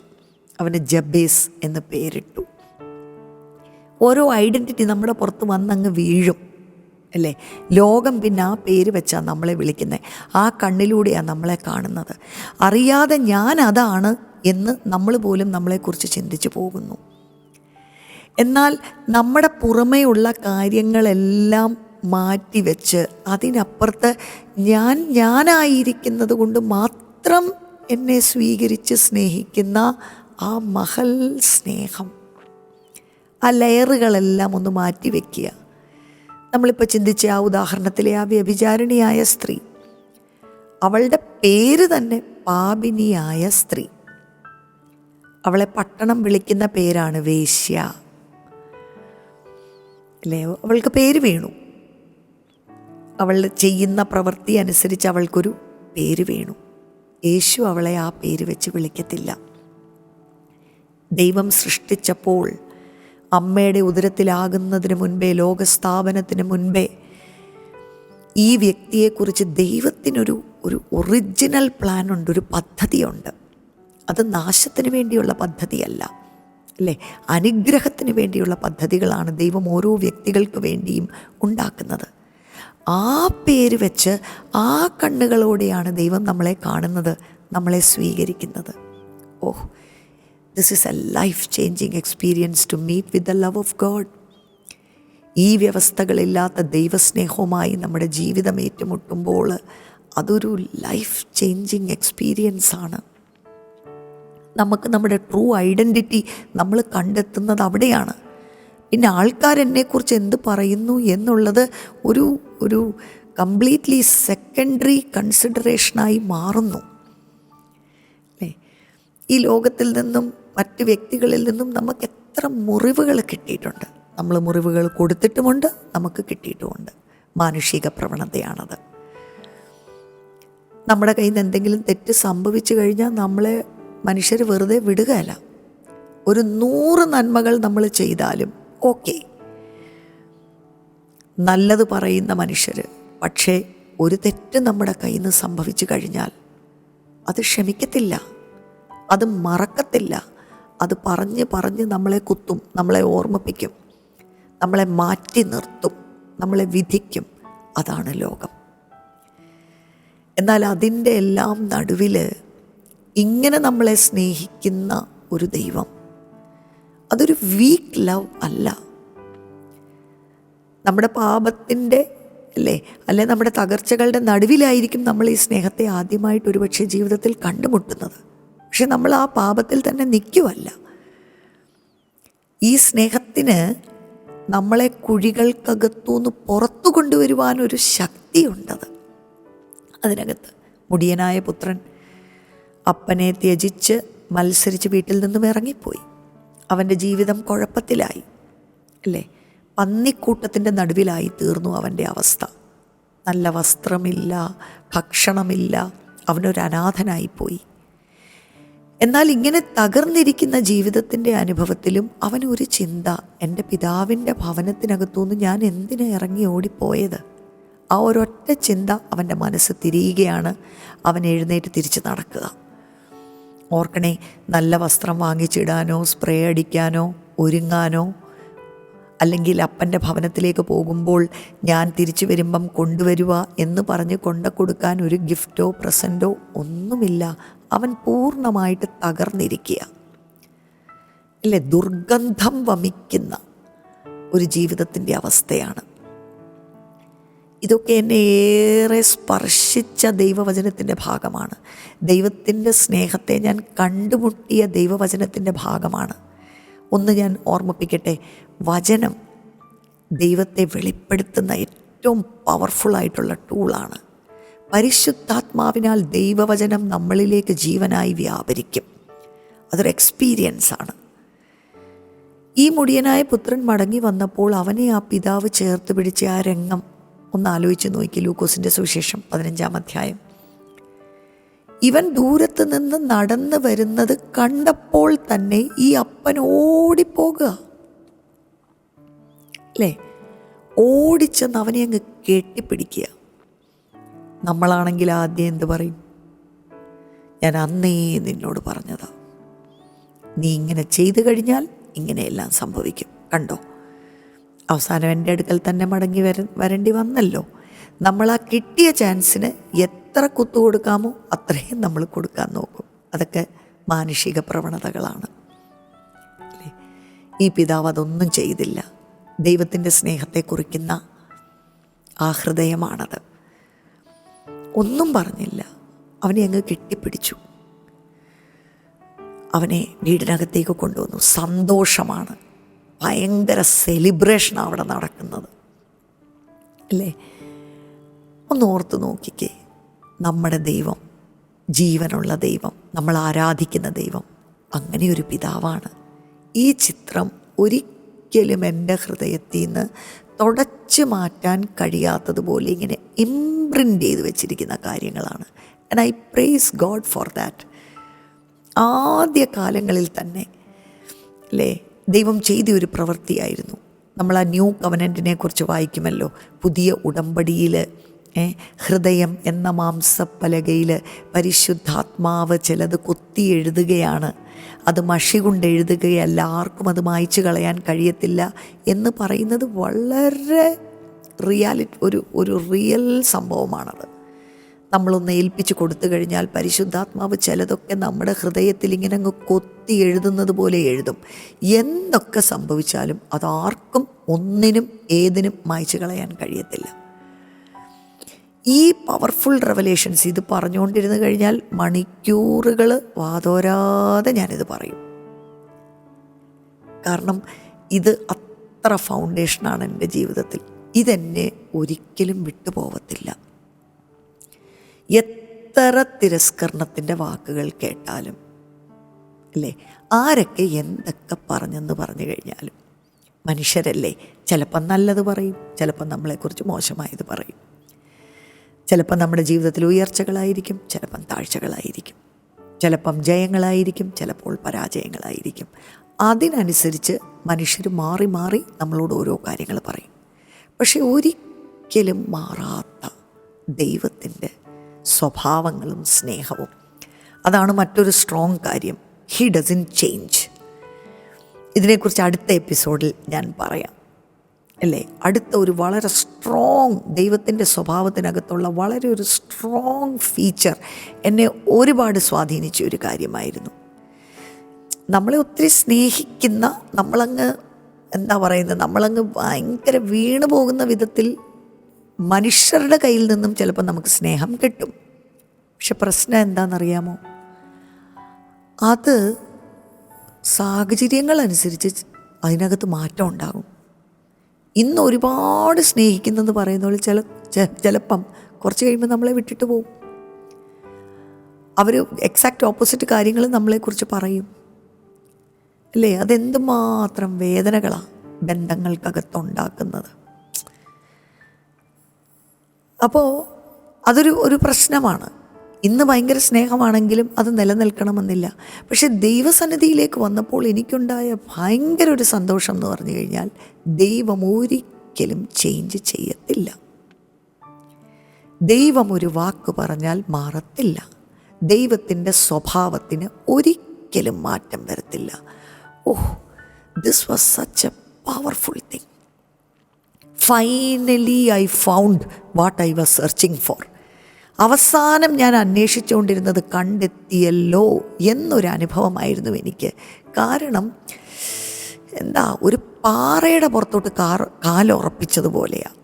അവന് ജബേസ് എന്ന് പേരിട്ടു. ഓരോ ഐഡൻറ്റിറ്റി നമ്മുടെ പുറത്ത് വന്നങ്ങ് വീഴും അല്ലേ. ലോകം പിന്നെ ആ പേര് വെച്ചാണ് നമ്മളെ വിളിക്കുന്നത്. ആ കണ്ണിലൂടെയാണ് നമ്മളെ കാണുന്നത്. അറിയാതെ ഞാൻ അതാണ് എന്ന് നമ്മൾ പോലും നമ്മളെക്കുറിച്ച് ചിന്തിച്ചു പോകുന്നു. എന്നാൽ നമ്മുടെ പുറമേയുള്ള കാര്യങ്ങളെല്ലാം മാറ്റിവെച്ച് അതിനപ്പുറത്ത് ഞാനായിരിക്കുന്നത് കൊണ്ട് മാത്രം എന്നെ സ്വീകരിച്ച് സ്നേഹിക്കുന്ന ആ മഹൽ സ്നേഹം, ആ ലെയറുകളെല്ലാം ഒന്ന് മാറ്റിവെക്കുക. നമ്മളിപ്പോൾ ചിന്തിച്ച ആ ഉദാഹരണത്തിലെ ആ വ്യഭിചാരിണിയായ സ്ത്രീ, അവളുടെ പേര് തന്നെ പാപിനിയായ സ്ത്രീ. അവളെ പട്ടണം വിളിക്കുന്ന പേരാണ് വേശ്യ, അല്ലേ? അവൾക്ക് പേര് വീണു. അവൾ ചെയ്യുന്ന പ്രവൃത്തി അനുസരിച്ച് അവൾക്കൊരു പേര് വീണു. യേശു അവളെ ആ പേര് വെച്ച് വിളിക്കത്തില്ല. ദൈവം സൃഷ്ടിച്ചപ്പോൾ അമ്മയുടെ ഉദരത്തിലാകുന്നതിന് മുൻപേ, ലോകസ്ഥാപനത്തിന് മുൻപേ ഈ വ്യക്തിയെക്കുറിച്ച് ദൈവത്തിനൊരു ഒറിജിനൽ പ്ലാനുണ്ട്, ഒരു പദ്ധതിയുണ്ട്. അത് നാശത്തിന് വേണ്ടിയുള്ള പദ്ധതിയല്ല, അല്ലേ? അനുഗ്രഹത്തിന് വേണ്ടിയുള്ള പദ്ധതികളാണ് ദൈവം ഓരോ വ്യക്തികൾക്ക് വേണ്ടിയും ഉണ്ടാക്കുന്നത്. ആ പേര് വെച്ച് ആ കണ്ണുകളോടെയാണ് ദൈവം നമ്മളെ കാണുന്നത്, നമ്മളെ സ്വീകരിക്കുന്നത്. Oh, this is a life changing experience to meet with the love of God. ഈ വ്യവസ്ഥകളില്ലാത്ത ദൈവസ്നേഹവുമായി നമ്മുടെ ജീവിതം ഏറ്റുമുട്ടുമ്പോൾ അതൊരു ലൈഫ് ചേഞ്ചിങ് എക്സ്പീരിയൻസ് ആണ്. നമുക്ക് നമ്മുടെ ട്രൂ ഐഡൻറ്റിറ്റി നമ്മൾ കണ്ടെത്തുന്നത് അവിടെയാണ്. പിന്നെ ആൾക്കാരെന്നെക്കുറിച്ച് എന്ത് പറയുന്നു എന്നുള്ളത് ഒരു കംപ്ലീറ്റ്ലി സെക്കൻഡറി കൺസിഡറേഷനായി മാറുന്നു, അല്ലേ? ഈ ലോകത്തിൽ നിന്നും മറ്റ് വ്യക്തികളിൽ നിന്നും നമുക്ക് എത്ര മുറിവുകൾ കിട്ടിയിട്ടുണ്ട്. നമ്മൾ മുറിവുകൾ കൊടുത്തിട്ടുമുണ്ട്, നമുക്ക് കിട്ടിയിട്ടുമുണ്ട്. മാനുഷിക പ്രവണതയാണത്. നമ്മുടെ കയ്യിൽ നിന്ന് എന്തെങ്കിലും തെറ്റ് സംഭവിച്ചു കഴിഞ്ഞാൽ നമ്മളെ മനുഷ്യർ വെറുതെ വിടുകയല്ല. ഒരു 100 നന്മകൾ നമ്മൾ ചെയ്താലും ഓക്കെ, നല്ലത് പറയുന്ന മനുഷ്യർ. പക്ഷേ ഒരു തെറ്റ് നമ്മുടെ കയ്യിൽ നിന്ന് സംഭവിച്ചു കഴിഞ്ഞാൽ അത് ക്ഷമിക്കത്തില്ല, അത് മറക്കത്തില്ല. അത് പറഞ്ഞ് നമ്മളെ കുത്തും, നമ്മളെ ഓർമ്മിപ്പിക്കും, നമ്മളെ മാറ്റി നിർത്തും, നമ്മളെ വിധിക്കും. അതാണ് ലോകം. എന്നാൽ അതിൻ്റെ എല്ലാം നടുവിൽ ഇങ്ങനെ നമ്മളെ സ്നേഹിക്കുന്ന ഒരു ദൈവം, അതൊരു വീക്ക് ലവ് അല്ല. നമ്മുടെ പാപത്തിൻ്റെ അല്ലെ നമ്മുടെ തകർച്ചകളുടെ നടുവിലായിരിക്കും നമ്മൾ ഈ സ്നേഹത്തെ ആദ്യമായിട്ട് ഒരുപക്ഷെ ജീവിതത്തിൽ കണ്ടുമുട്ടുന്നത്. പക്ഷെ നമ്മൾ ആ പാപത്തിൽ തന്നെ നിൽക്കുവല്ല. ഈ സ്നേഹത്തിന് നമ്മളെ കുഴികൾക്കകത്തുനിന്ന് പുറത്തു കൊണ്ടുവരുവാനൊരു ശക്തിയുണ്ടത്. അതിനകത്ത് മുടിയനായ പുത്രൻ അപ്പനെ ത്യജിച്ച് മത്സരിച്ച് വീട്ടിൽ നിന്നും ഇറങ്ങിപ്പോയി. അവൻ്റെ ജീവിതം കുഴപ്പത്തിലായി, അല്ലേ? പന്നിക്കൂട്ടത്തിൻ്റെ നടുവിലായി തീർന്നു അവൻ്റെ അവസ്ഥ. നല്ല വസ്ത്രമില്ല, ഭക്ഷണമില്ല, അവനൊരു അനാഥനായിപ്പോയി. എന്നാൽ ഇങ്ങനെ തകർന്നിരിക്കുന്ന ജീവിതത്തിൻ്റെ അനുഭവത്തിലും അവനൊരു ചിന്ത, എൻ്റെ പിതാവിൻ്റെ ഭവനത്തിനകത്തുനിന്ന് ഞാൻ എന്തിനാ ഇറങ്ങി ഓടിപ്പോയത്? ആ ഒരൊറ്റ ചിന്ത അവൻ്റെ മനസ്സ് തിരിയുകയാണ്. അവൻ എഴുന്നേറ്റ് തിരിച്ച് നടക്കുക. ഓർക്കണേ, നല്ല വസ്ത്രം വാങ്ങിച്ചിടാനോ സ്പ്രേ അടിക്കാനോ ഒരുങ്ങാനോ അല്ലെങ്കിൽ അപ്പൻ്റെ ഭവനത്തിലേക്ക് പോകുമ്പോൾ ഞാൻ തിരിച്ചു വരുമ്പം കൊണ്ടുവരുക എന്ന് പറഞ്ഞ് കൊടുക്കാൻ ഒരു ഗിഫ്റ്റോ പ്രസൻറ്റോ ഒന്നുമില്ല. അവൻ പൂർണ്ണമായിട്ട് തകർന്നിരിക്കുക, അല്ലേ? ദുർഗന്ധം വമിക്കുന്ന ഒരു ജീവിതത്തിൻ്റെ അവസ്ഥയാണ്. ഇതൊക്കെ എന്നെ ഏറെ സ്പർശിച്ച ദൈവവചനത്തിൻ്റെ ഭാഗമാണ്. ദൈവത്തിൻ്റെ സ്നേഹത്തെ ഞാൻ കണ്ടുമുട്ടിയ ദൈവവചനത്തിൻ്റെ ഭാഗമാണ്. ഒന്ന് ഞാൻ ഓർമ്മിപ്പിക്കട്ടെ, വചനം ദൈവത്തെ വെളിപ്പെടുത്തുന്ന ഏറ്റവും പവർഫുള്ളായിട്ടുള്ള ടൂളാണ്. പരിശുദ്ധാത്മാവിനാൽ ദൈവവചനം നമ്മളിലേക്ക് ജീവനായി വ്യാപരിക്കും. അതൊരു എക്സ്പീരിയൻസാണ്. ഈ മുടിയനായ പുത്രൻ മടങ്ങി വന്നപ്പോൾ അവനെ ആ പിതാവ് ചേർത്ത് പിടിച്ച ആ രംഗം ഒന്ന് ആലോചിച്ച് നോക്കി. ലൂക്കോസിൻ്റെ സുവിശേഷം 15-ാം അധ്യായം. ഇവൻ ദൂരത്ത് നിന്ന് നടന്നു വരുന്നത് കണ്ടപ്പോൾ തന്നെ ഈ അപ്പൻ ഓടിപ്പോകുക, അല്ലേ? ഓടിച്ചെന്ന് അവനെ അങ്ങ് കെട്ടിപ്പിടിക്കുക. നമ്മളാണെങ്കിൽ ആദ്യം എന്ത് പറയും? ഞാൻ അന്നേ നിന്നോട് പറഞ്ഞതാ, നീ ഇങ്ങനെ ചെയ്തു കഴിഞ്ഞാൽ ഇങ്ങനെയെല്ലാം സംഭവിക്കും, കണ്ടോ? അവസാനം എൻ്റെ അടുക്കൽ തന്നെ മടങ്ങി വരേണ്ടി വന്നല്ലോ. നമ്മൾ ആ കിട്ടിയ ചാൻസിന് എത്ര കുത്തു കൊടുക്കാമോ അത്രയും നമ്മൾ കൊടുക്കാൻ നോക്കും. അതൊക്കെ മാനുഷിക പ്രവണതകളാണ്. അല്ലേ? ഈ പിതാവ് അതൊന്നും ചെയ്തില്ല. ദൈവത്തിൻ്റെ സ്നേഹത്തെ കുറിക്കുന്ന ആ ഹൃദയമാണത്. ഒന്നും പറഞ്ഞില്ല, അവനെ അങ്ങ് കെട്ടിപ്പിടിച്ചു, അവനെ വീടിനകത്തേക്ക് കൊണ്ടുവന്നു. സന്തോഷമാണ്, ഭയങ്കര സെലിബ്രേഷനാണ് അവിടെ നടക്കുന്നത്. അല്ലേ? ഒന്ന് ഓർത്ത് നോക്കിക്കേ, നമ്മുടെ ദൈവം, ജീവനുള്ള ദൈവം, നമ്മൾ ആരാധിക്കുന്ന ദൈവം അങ്ങനെയൊരു പിതാവാണ്. ഈ ചിത്രം ഒരിക്കലും എൻ്റെ ഹൃദയത്തിൽ നിന്ന് തുടച്ചു മാറ്റാൻ കഴിയാത്തതുപോലെ ഇങ്ങനെ ഇംപ്രിൻ്റ് ചെയ്ത് വെച്ചിരിക്കുന്ന കാര്യങ്ങളാണ്. And I praise God for that. ആദ്യ കാലങ്ങളിൽ തന്നെ അല്ലേ ദൈവം ചെയ്ത ഒരു പ്രവൃത്തിയായിരുന്നു. നമ്മൾ ആ ന്യൂ കവനൻറ്റിനെ കുറിച്ച് വായിക്കുമല്ലോ. പുതിയ ഉടമ്പടിയിൽ ഹൃദയം എന്ന മാംസപ്പലകയിൽ പരിശുദ്ധാത്മാവ് ചിലത് കൊത്തി എഴുതുകയാണ്. അത് മഷി കൊണ്ട് എഴുതുകയല്ല, ആർക്കും അത് മായ്ച്ചു കളയാൻ കഴിയത്തില്ല എന്ന് പറയുന്നത് വളരെ ഒരു റിയൽ സംഭവമാണത്. നമ്മളൊന്ന് ഏൽപ്പിച്ച് കൊടുത്തു കഴിഞ്ഞാൽ പരിശുദ്ധാത്മാവ് ചിലതൊക്കെ നമ്മുടെ ഹൃദയത്തിൽ ഇങ്ങനെ അങ്ങ് കൊത്തി എഴുതുന്നത് പോലെ എഴുതും. എന്തൊക്കെ സംഭവിച്ചാലും അതാർക്കും ഒന്നിനും ഏതിനും മായ്ച്ചു കളയാൻ കഴിയത്തില്ല. ഈ പവർഫുൾ റെവലേഷൻസ് ഇത് പറഞ്ഞുകൊണ്ടിരുന്നു കഴിഞ്ഞാൽ മണിക്കൂറുകൾ വാതോരാതെ ഞാനിത് പറയും. കാരണം ഇത് അത്ര ഫൗണ്ടേഷനാണ് എൻ്റെ ജീവിതത്തിൽ. ഇതെന്നെ ഒരിക്കലും വിട്ടുപോകത്തില്ല. എത്ര തിരസ്കരണത്തിൻ്റെ വാക്കുകൾ കേട്ടാലും അല്ലേ, ആരൊക്കെ എന്തൊക്കെ പറഞ്ഞെന്ന് പറഞ്ഞു കഴിഞ്ഞാലും മനുഷ്യരല്ലേ, ചിലപ്പം നല്ലത് പറയും, ചിലപ്പം നമ്മളെക്കുറിച്ച് മോശമായത് പറയും. ചിലപ്പം നമ്മുടെ ജീവിതത്തിൽ ഉയർച്ചകളായിരിക്കും, ചിലപ്പം താഴ്ചകളായിരിക്കും, ചിലപ്പം ജയങ്ങളായിരിക്കും, ചിലപ്പോൾ പരാജയങ്ങളായിരിക്കും. അതിനനുസരിച്ച് മനുഷ്യർ മാറി മാറി നമ്മളോട് ഓരോ കാര്യങ്ങൾ പറയും. പക്ഷെ ഒരിക്കലും മാറാത്ത ദൈവത്തിൻ്റെ സ്വഭാവങ്ങളും സ്നേഹവും, അതാണ് മറ്റൊരു സ്ട്രോങ് കാര്യം. He doesn't change. ഇതിനെക്കുറിച്ച് അടുത്ത എപ്പിസോഡിൽ ഞാൻ പറയാം. അല്ലേ? അടുത്ത ഒരു വളരെ സ്ട്രോങ് ദൈവത്തിൻ്റെ സ്വഭാവത്തിനകത്തുള്ള വളരെ ഒരു സ്ട്രോങ് ഫീച്ചർ എന്നെ ഒരുപാട് സ്വാധീനിച്ച ഒരു കാര്യമായിരുന്നു. നമ്മളെ ഒത്തിരി സ്നേഹിക്കുന്ന, നമ്മളങ്ങ് നമ്മളങ്ങ് ഭയങ്കര വീണു പോകുന്ന വിധത്തിൽ മനുഷ്യരുടെ കയ്യിൽ നിന്നും ചിലപ്പോൾ നമുക്ക് സ്നേഹം കിട്ടും. പക്ഷെ പ്രശ്നം എന്താണെന്നറിയാമോ? അത് സാഹചര്യങ്ങളനുസരിച്ച് അതിനകത്ത് മാറ്റം ഉണ്ടാകും. ഇന്ന് ഒരുപാട് സ്നേഹിക്കുന്നെന്ന് പറയുന്ന പോലെ ചിലപ്പം കുറച്ച് കഴിയുമ്പോൾ നമ്മളെ വിട്ടിട്ട് പോകും. അവർ എക്സാക്റ്റ് ഓപ്പോസിറ്റ് കാര്യങ്ങൾ നമ്മളെക്കുറിച്ച് പറയും. അല്ലേ? അതെന്തുമാത്രം വേദനകളാണ് ബന്ധങ്ങൾക്കകത്തുണ്ടാക്കുന്നത്. അപ്പോൾ അതൊരു പ്രശ്നമാണ്. ഇന്ന് ഭയങ്കര സ്നേഹമാണെങ്കിലും അത് നിലനിൽക്കണമെന്നില്ല. പക്ഷെ ദൈവസന്നിധിയിലേക്ക് വന്നപ്പോൾ എനിക്കുണ്ടായ ഭയങ്കര ഒരു സന്തോഷം എന്ന് പറഞ്ഞു കഴിഞ്ഞാൽ, ദൈവം ഒരിക്കലും ചേഞ്ച് ചെയ്യത്തില്ല. ദൈവം ഒരു വാക്ക് പറഞ്ഞാൽ മാറത്തില്ല. ദൈവത്തിൻ്റെ സ്വഭാവത്തിന് ഒരിക്കലും മാറ്റം വരത്തില്ല. Oh, this was such a powerful thing. Finally I found what I was searching for. അവസാനം ഞാൻ അന്വേഷിച്ചുകൊണ്ടിരുന്നത് കണ്ടെത്തിയല്ലോ എന്നൊരു അനുഭവമായിരുന്നു എനിക്ക്. കാരണം ഒരു പാറയുടെ പുറത്തോട്ട് കാലുറപ്പിച്ചതുപോലെയാണ്.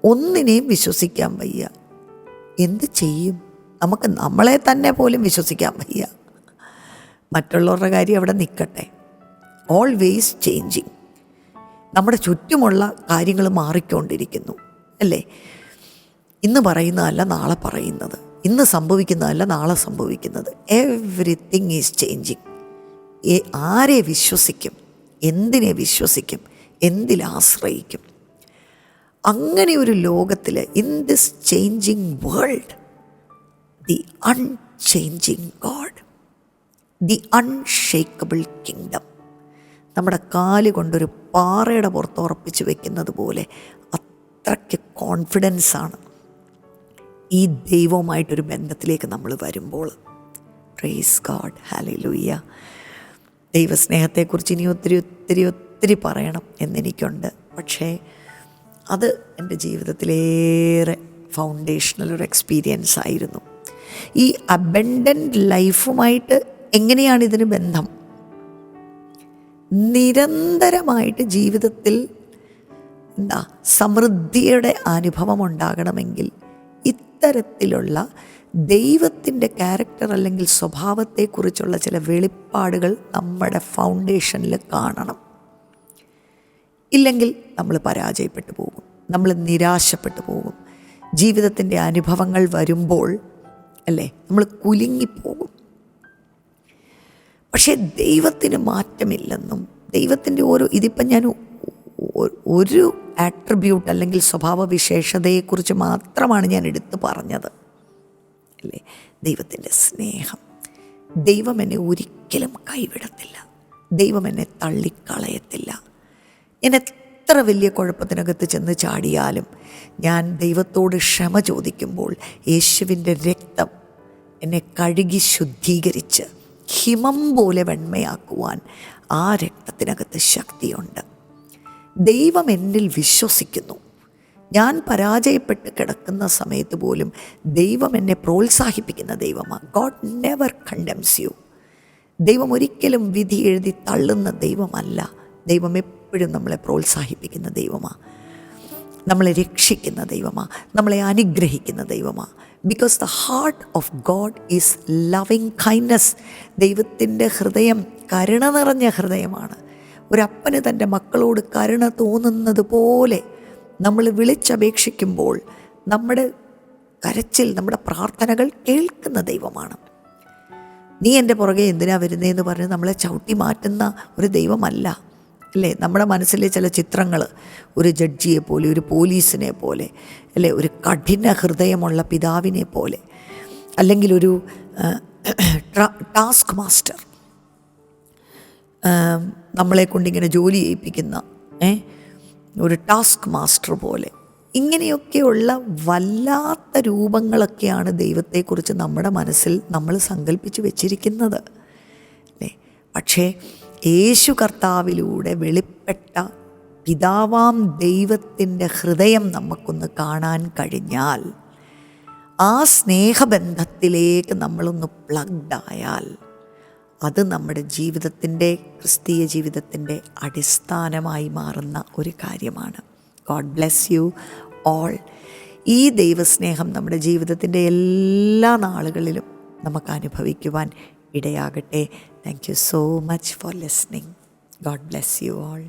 ഒന്നിനെയും വിശ്വസിക്കാൻ വയ്യ. എന്ത് ചെയ്യും? നമുക്ക് നമ്മളെ തന്നെ പോലും വിശ്വസിക്കാൻ വയ്യ. മറ്റുള്ളവരുടെ കാര്യം അവിടെ നിൽക്കട്ടെ. Always changing. നമ്മുടെ ചുറ്റുമുള്ള കാര്യങ്ങൾ മാറിക്കൊണ്ടിരിക്കുന്നു. അല്ലേ? ഇന്ന് പറയുന്നതല്ല നാളെ പറയുന്നത്, ഇന്ന് സംഭവിക്കുന്നതല്ല നാളെ സംഭവിക്കുന്നത്. Everything is changing. ആരെ വിശ്വസിക്കും? എന്തിനെ വിശ്വസിക്കും? എന്തിലാശ്രയിക്കും? അങ്ങനെ ഒരു ലോകത്തിൽ, in this changing world, the unchanging God, the unshakeable kingdom, നമ്മുടെ കാല് കൊണ്ടൊരു പാറയുടെ പുറത്ത് ഉറപ്പിച്ച് വെക്കുന്നത് പോലെ അത്രയ്ക്ക് കോൺഫിഡൻസാണ് ഈ ദൈവവുമായിട്ടൊരു ബന്ധത്തിലേക്ക് നമ്മൾ വരുമ്പോൾ. Praise God, hallelujah. ദൈവസ്നേഹത്തെക്കുറിച്ച് ഇനി ഒത്തിരി ഒത്തിരി ഒത്തിരി പറയണം എന്നെനിക്കുണ്ട്. പക്ഷേ അത് എൻ്റെ ജീവിതത്തിലേറെ ഫൗണ്ടേഷണൽ ഒരു എക്സ്പീരിയൻസ് ആയിരുന്നു. ഈ അബൻഡൻറ്റ് ലൈഫുമായിട്ട് എങ്ങനെയാണ് ഇതിന് ബന്ധം? നിരന്തരമായിട്ട് ജീവിതത്തിൽ സമൃദ്ധിയുടെ അനുഭവം ഉണ്ടാകണമെങ്കിൽ ഇത്തരത്തിലുള്ള ദൈവത്തിൻ്റെ ക്യാരക്ടർ അല്ലെങ്കിൽ സ്വഭാവത്തെക്കുറിച്ചുള്ള ചില വെളിപ്പാടുകൾ നമ്മുടെ ഫൗണ്ടേഷനിൽ കാണണം. ഇല്ലെങ്കിൽ നമ്മൾ പരാജയപ്പെട്ടു പോകും, നമ്മൾ നിരാശപ്പെട്ടു പോകും. ജീവിതത്തിൻ്റെ അനുഭവങ്ങൾ വരുമ്പോൾ നമ്മൾ കുലുങ്ങിപ്പോകും. പക്ഷേ ദൈവത്തിന് മാറ്റമില്ലെന്നും ദൈവത്തിൻ്റെ ഇതിപ്പം ഞാൻ ഒരു ആട്രിബ്യൂട്ട് അല്ലെങ്കിൽ സ്വഭാവ വിശേഷതയെക്കുറിച്ച് മാത്രമാണ് ഞാൻ എടുത്തു പറഞ്ഞത്. ദൈവത്തിൻ്റെ സ്നേഹം. ദൈവം എന്നെ ഒരിക്കലും കൈവിടത്തില്ല, ദൈവം എന്നെ തള്ളിക്കളയത്തില്ല. ഞാൻ എത്ര വലിയ കുഴപ്പത്തിനകത്ത് ചെന്ന് ചാടിയാലും ഞാൻ ദൈവത്തോട് ക്ഷമ ചോദിക്കുമ്പോൾ യേശുവിൻ്റെ രക്തം എന്നെ കഴുകി ശുദ്ധീകരിച്ച് ഹിമം പോലെ വെണ്മയാക്കുവാൻ ആ രക്തത്തിനകത്ത് ശക്തിയുണ്ട്. ദൈവം എന്നിൽ വിശ്വസിക്കുന്നു. ഞാൻ പരാജയപ്പെട്ട് കിടക്കുന്ന സമയത്ത് പോലും ദൈവം എന്നെ പ്രോത്സാഹിപ്പിക്കുന്ന ദൈവമാണ്. God never condemns you. ദൈവം ഒരിക്കലും വിധി എഴുതി തള്ളുന്ന ദൈവമല്ല. ദൈവം എപ്പോഴും നമ്മളെ പ്രോത്സാഹിപ്പിക്കുന്ന ദൈവമാണ്, നമ്മളെ രക്ഷിക്കുന്ന ദൈവമാണ്, നമ്മളെ അനുഗ്രഹിക്കുന്ന ദൈവമാണ്. Because the heart of God is loving kindness. ദൈവത്തിൻ്റെ ഹൃദയം കരുണ നിറഞ്ഞ ഹൃദയമാണ്. ഒരപ്പന് തൻ്റെ മക്കളോട് കരുണ തോന്നുന്നത് പോലെ നമ്മൾ വിളിച്ചപേക്ഷിക്കുമ്പോൾ നമ്മുടെ കരച്ചിൽ, നമ്മുടെ പ്രാർത്ഥനകൾ കേൾക്കുന്ന ദൈവമാണ്. നീ എൻ്റെ പുറകെ എന്തിനാ വരുന്നതെന്ന് പറഞ്ഞ് നമ്മളെ ചവിട്ടി മാറ്റുന്ന ഒരു ദൈവമല്ല. നമ്മുടെ മനസ്സിലെ ചില ചിത്രങ്ങൾ, ഒരു ജഡ്ജിയെ പോലെ, ഒരു പോലീസിനെ പോലെ, ഒരു കഠിന ഹൃദയമുള്ള പിതാവിനെ പോലെ, അല്ലെങ്കിൽ ഒരു ടാസ്ക് മാസ്റ്റർ, നമ്മളെ കൊണ്ടിങ്ങനെ ജോലി ചെയ്യിപ്പിക്കുന്ന ഒരു ടാസ്ക് മാസ്റ്റർ പോലെ, ഇങ്ങനെയൊക്കെയുള്ള വല്ലാത്ത രൂപങ്ങളൊക്കെയാണ് ദൈവത്തെക്കുറിച്ച് നമ്മുടെ മനസ്സിൽ നമ്മൾ സങ്കല്പിച്ച് വെച്ചിരിക്കുന്നത്. പക്ഷേ യേശു കർത്താവിലൂടെ വെളിപ്പെട്ട പിതാവാം ദൈവത്തിൻ്റെ ഹൃദയം നമുക്കൊന്ന് കാണാൻ കഴിഞ്ഞാൽ, ആ സ്നേഹബന്ധത്തിലേക്ക് നമ്മളൊന്ന് പ്ലഗ്ഡായാൽ, അത് നമ്മുടെ ജീവിതത്തിൻ്റെ, ക്രിസ്തീയ ജീവിതത്തിൻ്റെ അടിസ്ഥാനമായി മാറുന്ന ഒരു കാര്യമാണ്. God bless you all. ഈ ദൈവസ്നേഹം നമ്മുടെ ജീവിതത്തിൻ്റെ എല്ലാ നാളുകളിലും നമുക്ക് അനുഭവിക്കുവാൻ ഇടയാകട്ടെ. Thank you so much for listening. God bless you all.